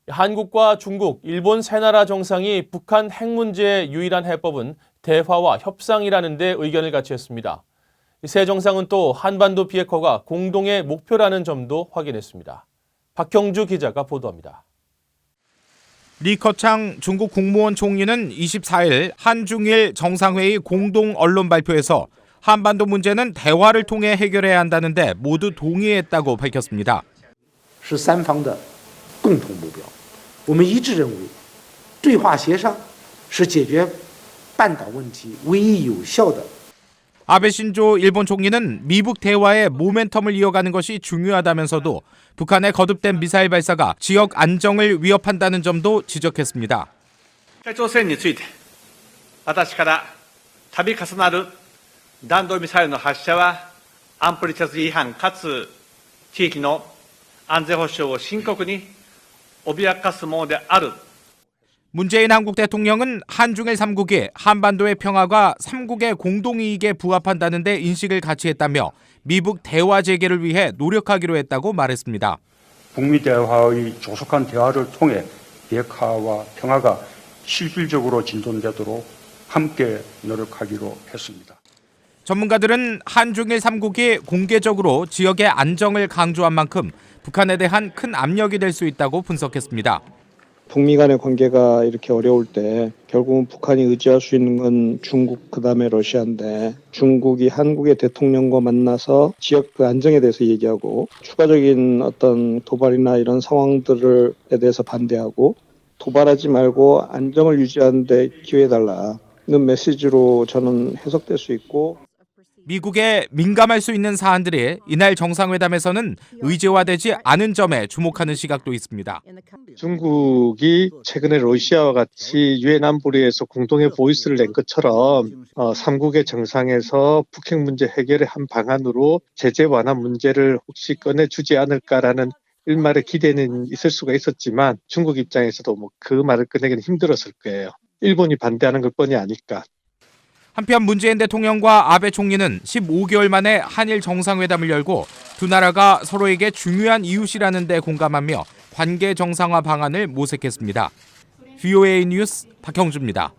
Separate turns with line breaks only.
한국과 중국, 일본 세 나라 정상이 북한 핵 문제의 유일한 해법은 대화와 협상이라는 데 의견을 같이 했습니다. 세 정상은 또 한반도 비핵화가 공동의 목표라는 점도 확인했습니다. 박형주 기자가 보도합니다.
리커창 중국 국무원 총리는 24일 한중일 정상회의 공동 언론 발표에서 한반도 문제는 대화를 통해 해결해야 한다는데 모두 동의했다고 밝혔습니다.
是三方的共同目标。我们一致认为，对话协商是解决半岛问题唯一有效的。
아베 신조 일본 총리는 미북 대화의 모멘텀을 이어가는 것이 중요하다면서도 북한의 거듭된 미사일 발사가 지역 안정을 위협한다는 점도 지적했습니다.
北朝鮮について、私から度重なる弾道ミサイルの発射は安保理決議違反かつ地域の安全保障を深刻に脅かすものである。
문재인 한국 대통령은 한중일 3국이 한반도의 평화가 3국의 공동이익에 부합한다는 데 인식을 같이 했다며 미북 대화 재개를 위해 노력하기로 했다고 말했습니다.
북미 대화의 조속한 대화를 통해 비핵화와 평화가 실질적으로 진전되도록 함께 노력하기로 했습니다.
전문가들은 한중일 3국이 공개적으로 지역의 안정을 강조한 만큼 북한에 대한 큰 압력이 될 수 있다고 분석했습니다.
북미 간의 관계가 이렇게 어려울 때 결국은 북한이 의지할 수 있는 건 중국 그다음에 러시아인데 중국이 한국의 대통령과 만나서 지역 그 안정에 대해서 얘기하고 추가적인 어떤 도발이나 이런 상황들에 대해서 반대하고 도발하지 말고 안정을 유지하는 데 기회해달라는 메시지로 저는 해석될 수 있고
미국에 민감할 수 있는 사안들이 이날 정상회담에서는 의제화되지 않은 점에 주목하는 시각도 있습니다.
중국이 최근에 러시아와 같이 유엔 안보리에서 공동의 보이스를 낸 것처럼 3국의 정상에서 북핵 문제 해결의 한 방안으로 제재 완화 문제를 혹시 꺼내주지 않을까라는 일말의 기대는 있을 수가 있었지만 중국 입장에서도 그 말을 꺼내기는 힘들었을 거예요. 일본이 반대하는 걸 뻔히 아니까.
한편 문재인 대통령과 아베 총리는 15개월 만에 한일 정상회담을 열고 두 나라가 서로에게 중요한 이웃이라는 데 공감하며 관계 정상화 방안을 모색했습니다. VOA 뉴스 박형주입니다.